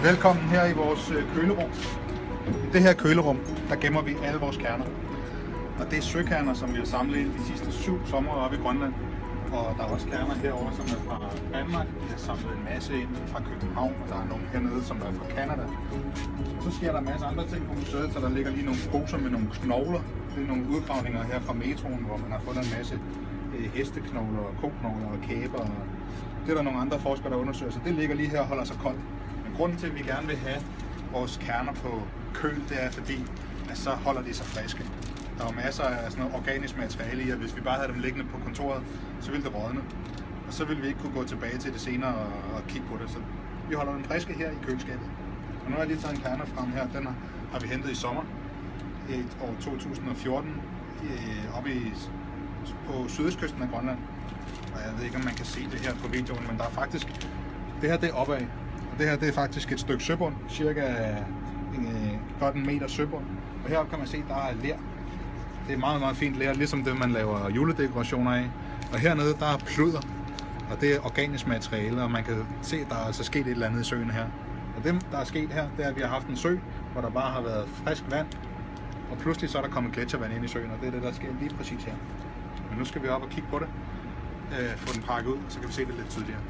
Velkommen her i vores kølerum. I det her kølerum, der gemmer vi alle vores kerner. Og det er søkerner, som vi har samlet ind de sidste 7 somre oppe i Grønland. Og der er også kerner herovre, som er fra Danmark. Vi har samlet en masse ind fra København, og der er nogle hernede, som er fra Canada. Så sker der en masse andre ting på museet, så der ligger lige nogle poser med nogle knogler. Det er nogle udgravninger her fra metroen, hvor man har fundet en masse hesteknogler, koknogler og kæber. Det er der nogle andre forskere, der undersøger, så det ligger lige her og holder sig koldt. Men grunden til, at vi gerne vil have vores kerner på køl, det er fordi, at så holder de sig friske. Der er jo masser af sådan noget organisk materiale i, og hvis vi bare havde dem liggende på kontoret, så ville det rådne. Og så ville vi ikke kunne gå tilbage til det senere og kigge på det. Så vi holder dem friske her i køleskabet. Og nu har jeg lige taget en kerner frem her. Den har vi hentet i sommer i år 2014 oppe på sydøstkysten af Grønland. Og jeg ved ikke, om man kan se det her på videoen, men der er faktisk... Det her, det er opad. Og det her, det er faktisk et stykke søbund. Cirka godt en meter søbund. Og heroppe kan man se, der er ler. Det er meget, meget fint ler, ligesom det, man laver juledekorationer af. Og hernede, der er pludder. Og det er organisk materiale, og man kan se, at der er altså sket et eller andet i søen her. Og det, der er sket her, det er, at vi har haft en sø, hvor der bare har været frisk vand. Og pludselig så er der kommet gletsjervand ind i søen, og det er det, der sker lige præcis her. Men nu skal vi op og kigge på det. Få den pakket ud, og så kan vi se det lidt tydeligere.